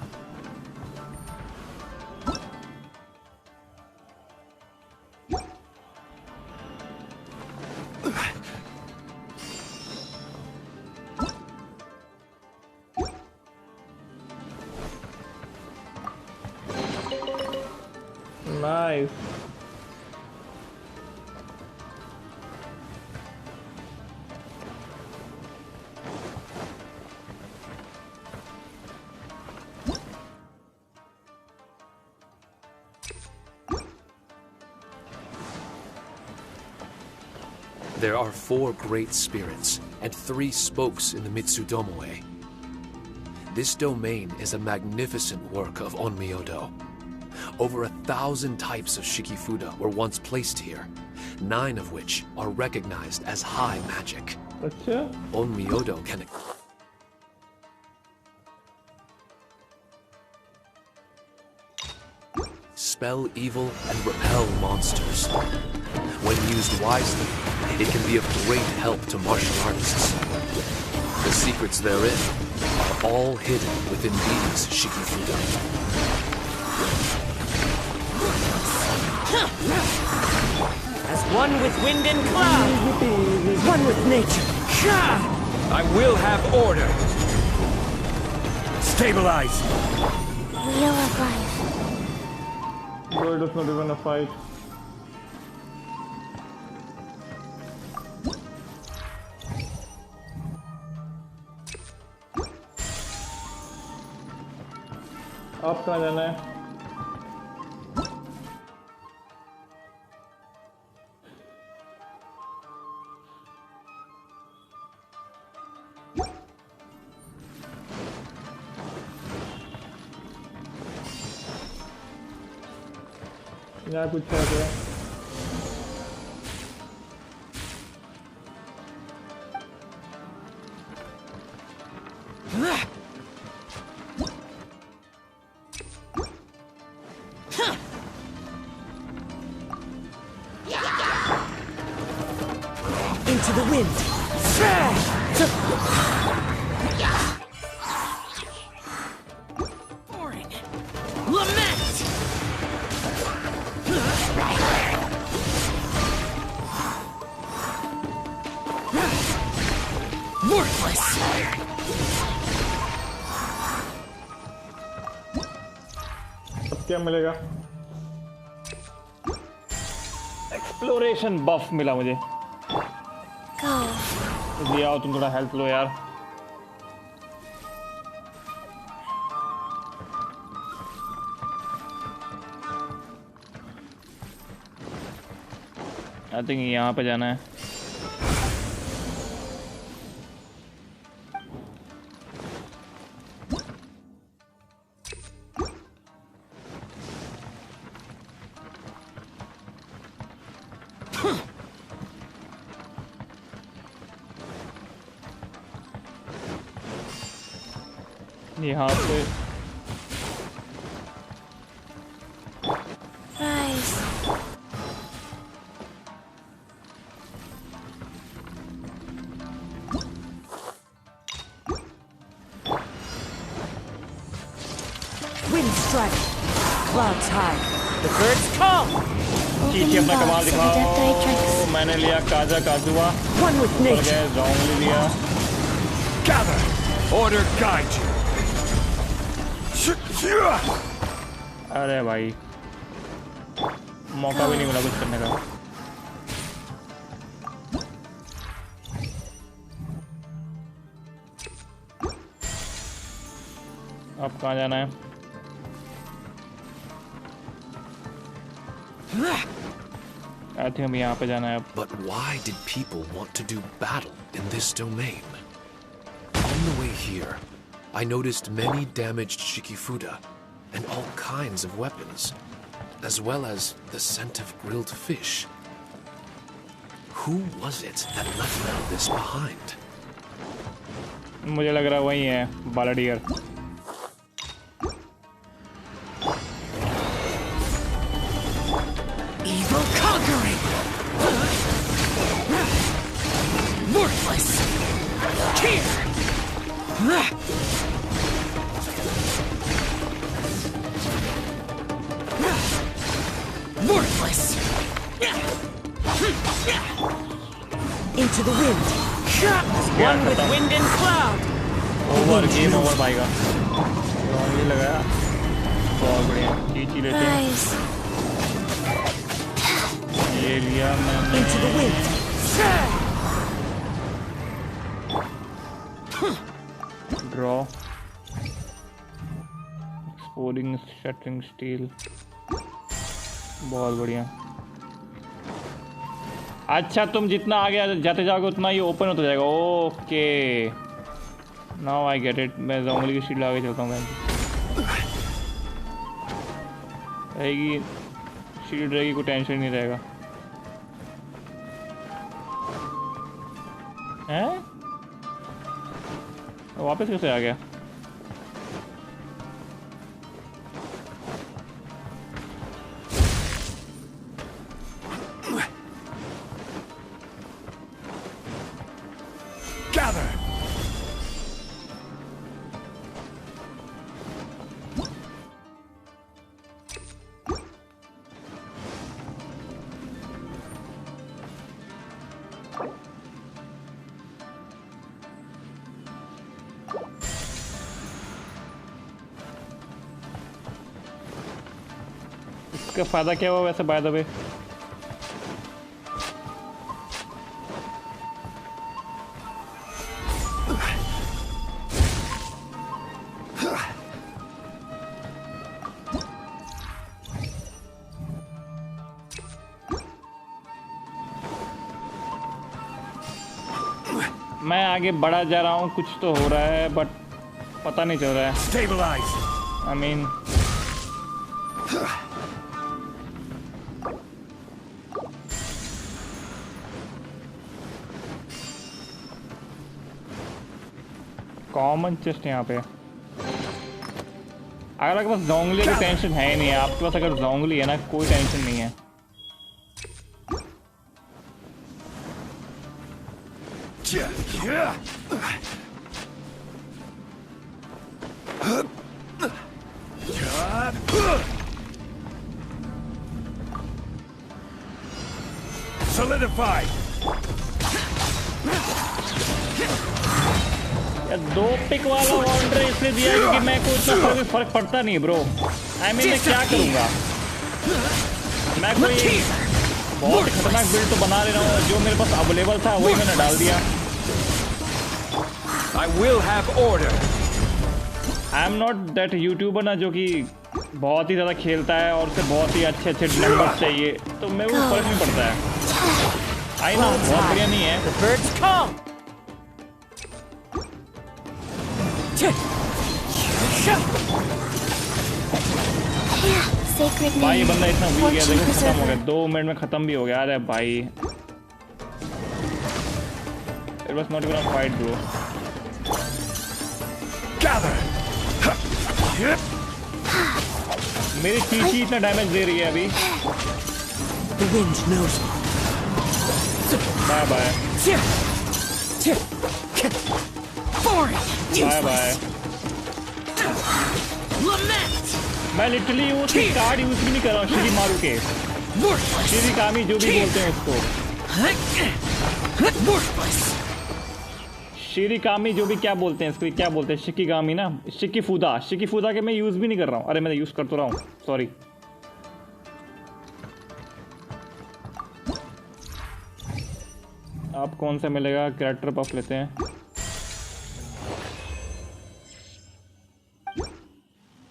Nice. There are 4 great spirits and 3 spokes in the Mitsudomoe. This domain is a magnificent work of Onmyodo. Over 1,000 types of Shikifuda were once placed here, 9 of which are recognized as high magic. अच्छा? Onmyodo can spell evil and repel monsters. When used wisely, it can be of great help to martial artists. The secrets therein are all hidden within these Shikifuda. As one with wind and cloud, one with nature. I will have order. Stabilize. Wheel of life. Bro, it was not even a fight. आप कहाँ जाना है? यहाँ कुछ है? Into the wind. Boring. Lament! Worthless! अब क्या मिलेगा? एक्सप्लोरेशन बफ मिला मुझे। Go. दिया हो तुम, थोड़ा हेल्प लो यार। आई थिंक यहाँ पे जाना है। यहाँ पे Rise. Wind strike. Clouds high. The birds call. Chichi अपना कमाल Opening box of the Death दिखाओ। Matrix. मैंने लिया काजा काजुआ, One with चल nature. गए जोंगली लिया। Gather! Order guide you! अरे भाई मौका भी नहीं मिला कुछ करने का। अब कहाँ जाना है? आई थिंक हम यहाँ पे जाना है अब। But why did people want to do battle in this domain? On the way here, I noticed many damaged Shikifuda and all kinds of weapons, as well as the scent of grilled fish. Who was it that left all this behind? मुझे लग रहा है वही है बालाडियर। Evil conquering! Worthless! Here! Worthless! Into the wind. One with wind and cloud. Over game over पाएगा। जोंगली लगाया, बहुत बढ़िया। चीची लेते हैं। Rise. ये लिया मैंने। Into the wind. Draw, exporting shuttering steel, बहुत बढ़िया। अच्छा तुम जितना आगे जाते जाओगे उतना ये ओपन होता जाएगा। Okay now I get it. मैं जोंगली की शील्ड आगे चलता हूँ। रहेगी शील्ड रहेगी, कोई टेंशन नहीं रहेगा। हैं? वापस कैसे आ गया? Gather! इसका फायदा क्या हुआ वैसे बाय द वे? मैं आगे बढ़ा जा रहा हूँ, कुछ तो हो रहा है बट पता नहीं चल रहा है। Stabilize! I mean common chest यहाँ पे। अगर आपके पास जोंगली की टेंशन है ही नहीं है, आपके पास अगर जोंगली है ना कोई टेंशन नहीं है। Solidify! दो पिक वाला ऑर्डर इसलिए दिया है क्योंकि मैं को इतना कोई फर्क पड़ता नहीं ब्रो। आई मीन मैं क्या करूँगा, मैं कोई बहुत खतरनाक बिल्ड तो बना ले रहा हूँ, जो मेरे पास अवेलेबल था वही मैंने डाल दिया। I will have order. I am not that YouTuber ना जो कि बहुत ही ज़्यादा खेलता है और उसे बहुत ही अच्छे अच्छे नंबर्स चाहिए, तो मेरे को फर्क नहीं पड़ता है। आई ना बहुत बढ़िया नहीं है। The birds come. Sacred भाई ये name. बंदा इतना वीक है, Fortune देखो खत्म हो गया, preserver. 2 मिनट में खत्म भी हो गया। अरे भाई it was not even a fight bro. Gather. मेरी चीची इतना डैमेज दे रही है अभी। The wind knows me. Bye bye bye bye. Lament. मैं लिटरली वो कार्ड यूज भी नहीं कर रहा हूँ, श्री मारू के श्री कामी जो भी बोलते हैं उसको, Worthless. श्री कामी जो भी क्या बोलते हैं इसको, क्या बोलते हैं, शिकी कामी ना, शिकी फूदा के मैं यूज भी नहीं कर रहा हूँ। अरे मैं यूज कर तो रहा हूँ, सॉरी। आप कौन सा मिलेगा, कैरेक्टर बफ लेते हैं।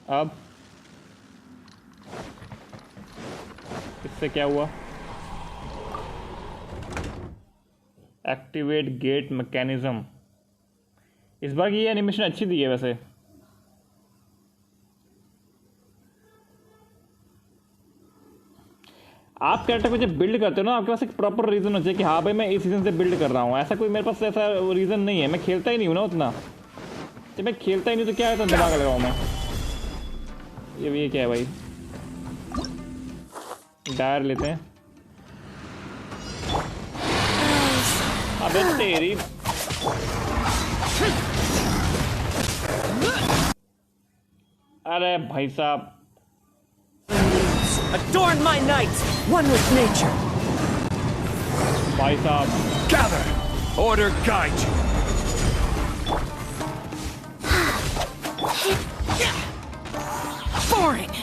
अब इससे क्या हुआ, एक्टिवेट गेट मैकेनिज्म। इस बार की ये एनिमेशन अच्छी दी है वैसे। आप कैरेक्टर को जब बिल्ड करते हो ना, आपके पास एक प्रॉपर रीजन हो चाहिए कि हाँ भाई मैं इस सीजन से बिल्ड कर रहा हूँ। ऐसा कोई मेरे पास ऐसा रीजन नहीं है, मैं खेलता ही नहीं हूँ ना उतना। जब मैं खेलता ही नहीं तो क्या है, तो दिमाग लगाऊँ मैं। ये क्या है भाई, डायर लेते हैं। अबे तेरी अरे भाई साहब, Adorn my night, one with nature. भाई साहब Gather. Order guide you. Boring.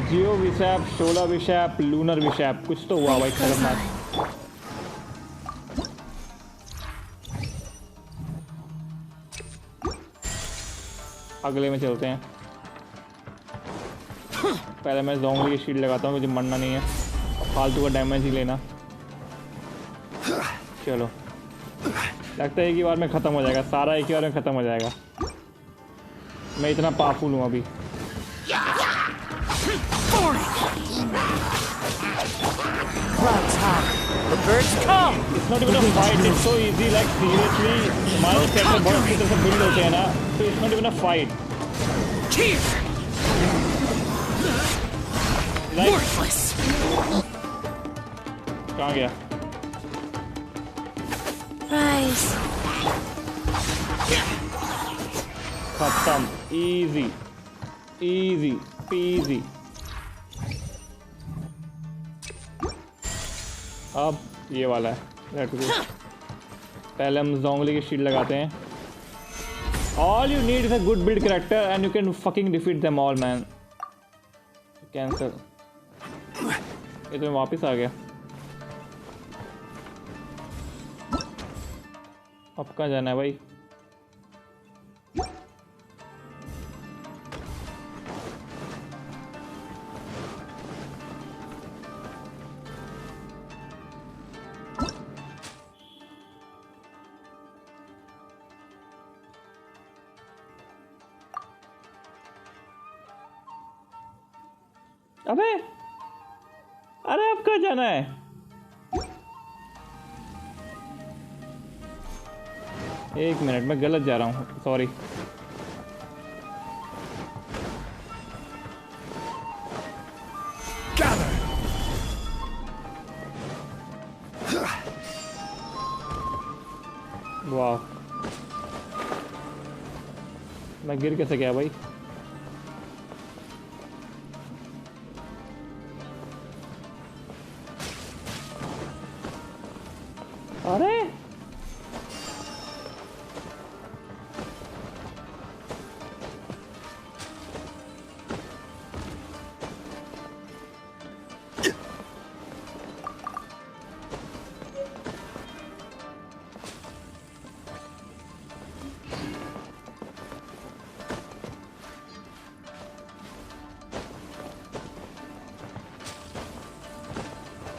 Geo vishap, शोला विशैप, लूनर विशैप, कुछ तो हुआ भाई खतरनाक। अगले में चलते हैं। पहले मैं ज़ोंगली की शील्ड लगाता हूँ, मुझे मरना नहीं है, फालतू का डैमेज ही लेना। चलो, लगता है एक ही बार में ख़त्म हो जाएगा, सारा एक ही बार में ख़त्म हो जाएगा। मैं इतना पावरफुल हूँ अभी। Clouds high. The birds come. It's not even a fight, it's so easy, like seriously, हमारे कैरेक्टर बहुत अच्छी तरह से बिल्ड होते हैं ना, तो it's not even a fight. Like, Worthless. कहाँ गया? Rise. खत्म, easy, easy, peasy। अब ये वाला है, लेट्स गो। पहले हम ज़ोंगली की शील्ड लगाते हैं। All you need is a good build character and you can fucking defeat them all man. Cancel, ये तो मैं वापस आ गया। अब कहाँ जाना है भाई? अबे अरे अब कहाँ जाना है? एक मिनट, मैं गलत जा रहा हूँ, सॉरी। वाह, मैं गिर कैसे गया भाई? अरे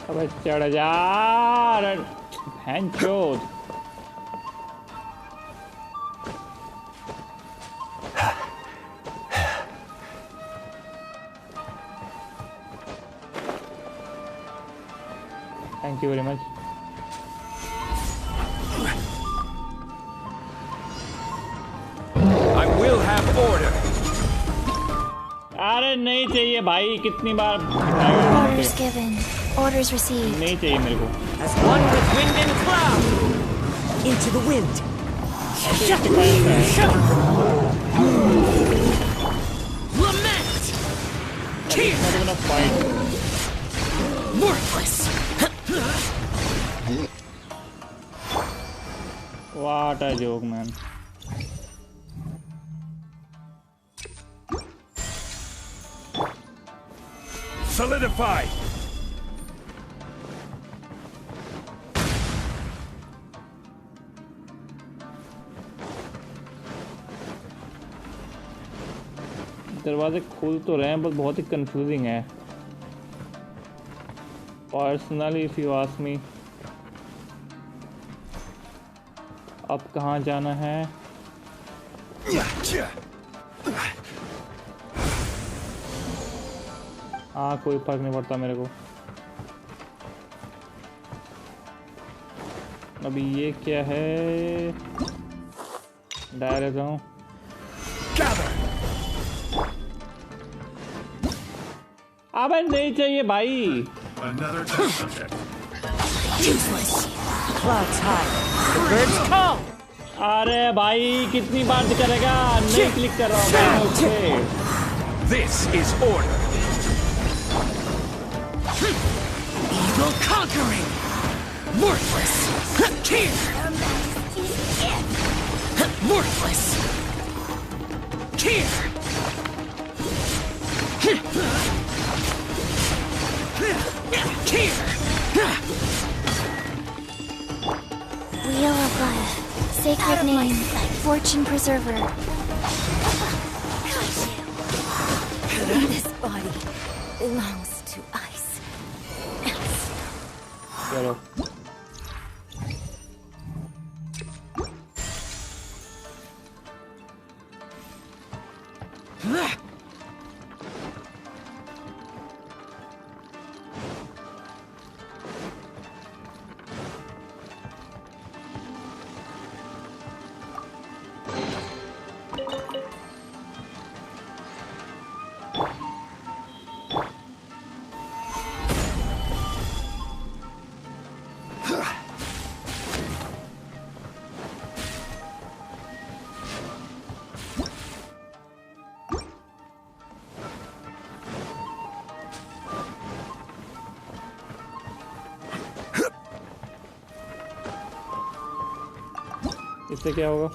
अबे चढ़ जा भैंचोद। Thank you very much. I will have order. अरे नहीं चाहिए भाई, कितनी बार Orders given. Orders received. नहीं चाहिए मेरे को। As one with wind and cloud. Into the wind. Lament. Fight Worthless. What a joke man. Solidify. दरवाजे खुल तो रहे हैं बस बहुत ही कंफ्यूजिंग है। Personally if you ask me, अब कहाँ जाना है? हाँ कोई फर्क नहीं पड़ता मेरे को। अभी ये क्या है? डायरेक्ट जाऊँ? अबे नहीं चाहिए भाई। Clouds high. The birds call. अरे भाई कितनी बार करेगा? नहीं क्लिक कर रहा हूँ मैं। Okay This is order. Evil conquering. Worthless. Here. Worthless. Here. Wheel of Life. Sacred name. Fortune preserver. This body belongs to ice. चलो इससे क्या होगा?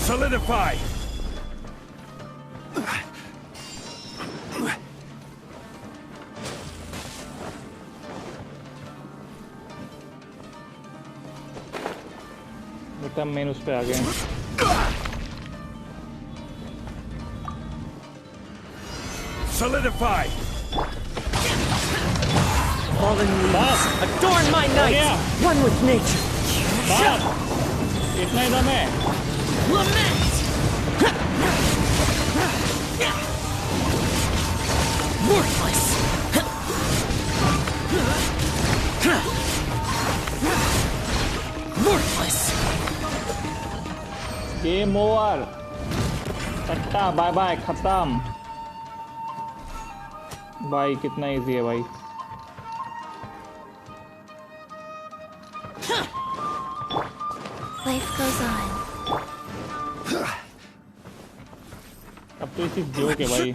Solidify. बेटा मेन उस पे आ गए हैं। Solidify. Fallen leaves. Adorn my night. One with nature. इतना ही दम है। Lament. Worthless. Worthless. Game over. टट्टा बाय बाय खत्म। भाई कितना इजी है भाई। Life goes on. अब तो ये चीज जोक है भाई।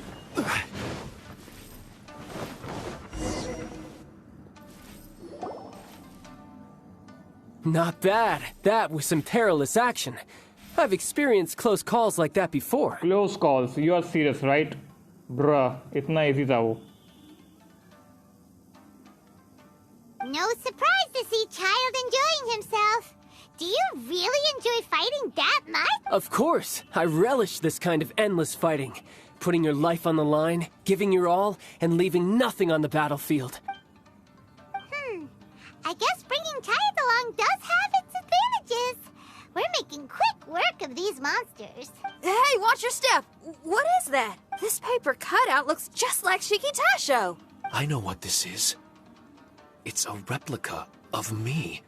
Not bad. That was some perilous action. I've experienced close calls like that before. Close calls? You are serious, right? Bruh, इतना easy था वो. No surprise to see Child enjoying himself. Do you really enjoy fighting that much? Of course. I relish this kind of endless fighting. Putting your life on the line, giving your all, and leaving nothing on the battlefield. I guess bringing Child along does have its advantages. We're making quick work of these monsters. Hey, watch your step! What is that? This paper cutout looks just like Shiki Taisho. I know what this is. It's a replica of me.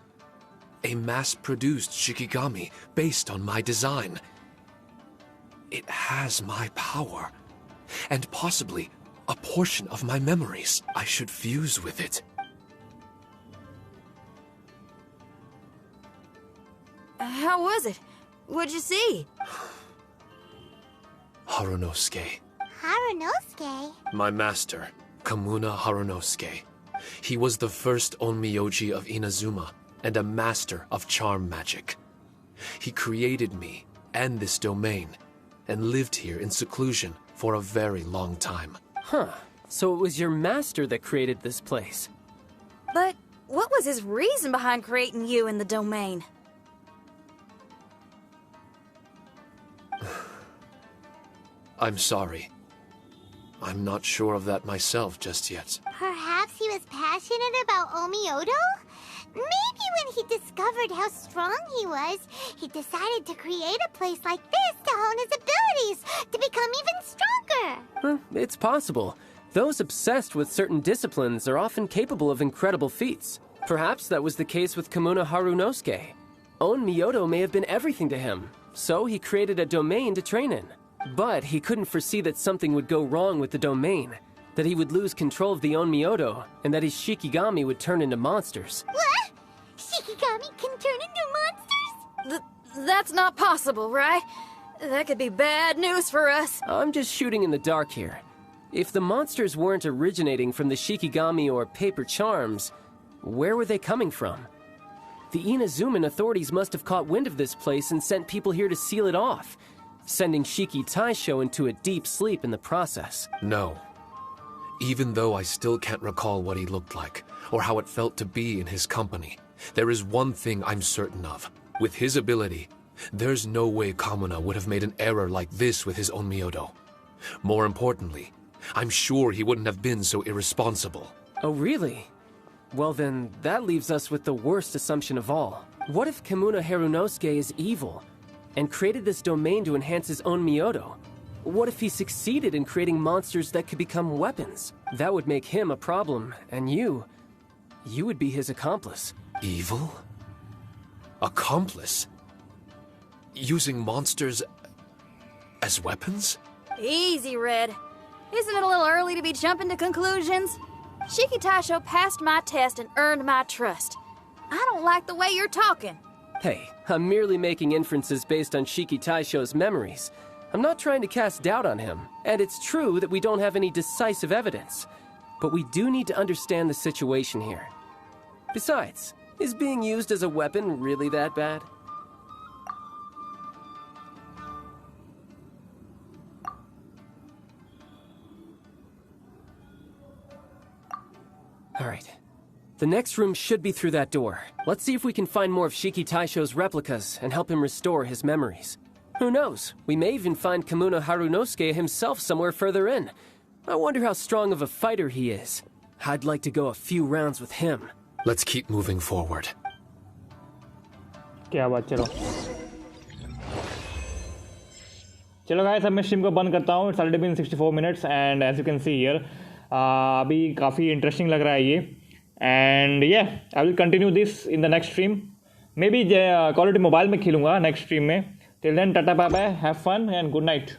A mass-produced Shikigami based on my design. It has my power. And possibly a portion of my memories. I should fuse with it. How was it? What'd you see? Harunosuke. Harunosuke? My master, Kamuna Harunosuke. He was the first onmyoji of Inazuma and a master of charm magic. He created me and this domain and lived here in seclusion for a very long time. Huh. So it was your master that created this place. But what was his reason behind creating you in the domain? I'm sorry. I'm not sure of that myself just yet. Perhaps he was passionate about Omiodo? Maybe when he discovered how strong he was, he decided to create a place like this to hone his abilities, to become even stronger. It's possible. Those obsessed with certain disciplines are often capable of incredible feats. Perhaps that was the case with Kamuna Harunosuke. Onmyodo may have been everything to him, so he created a domain to train in. But he couldn't foresee that something would go wrong with the domain, that he would lose control of the Onmyodo, and that his Shikigami would turn into monsters. What? Shikigami can turn into monsters? That's not possible, right? That could be bad news for us. I'm just shooting in the dark here. If the monsters weren't originating from the Shikigami or paper charms, where were they coming from? The Inazuman authorities must have caught wind of this place and sent people here to seal it off, sending Shiki Taisho into a deep sleep in the process. No. Even though I still can't recall what he looked like, or how it felt to be in his company, there is one thing I'm certain of. With his ability, there's no way Kamuna would have made an error like this with his Onmyodo. More importantly, I'm sure he wouldn't have been so irresponsible. Oh, really? Well then, that leaves us with the worst assumption of all. What if Kamuna Harunosuke is evil, and created this domain to enhance his own Myodo? What if he succeeded in creating monsters that could become weapons? That would make him a problem, and you would be his accomplice. Evil? Accomplice? Using monsters as weapons? Easy, Red. Isn't it a little early to be jumping to conclusions? Shiki Taisho passed my test and earned my trust. I don't like the way you're talking. Hey, I'm merely making inferences based on Shiki Taisho's memories. I'm not trying to cast doubt on him, and it's true that we don't have any decisive evidence. But we do need to understand the situation here. Besides, is being used as a weapon really that bad? Alright. The next room should be through that door. Let's see if we can find more of Shiki Taisho's replicas and help him restore his memories. Who knows? We may even find Kamuna Harunosuke himself somewhere further in. I wonder how strong of a fighter he is. I'd like to go a few rounds with him. Let's keep moving forward. क्या बात, चलो चलो guys, अब मैं stream को बंद करता हूँ. It's already been 64 minutes and as you can see here, अभी काफ़ी इंटरेस्टिंग लग रहा है ये. And yeah, I will continue this in the next stream. Maybe Call of Duty mobile में खेलूँगा next stream में. Till then, tata bye bye, have fun and good night.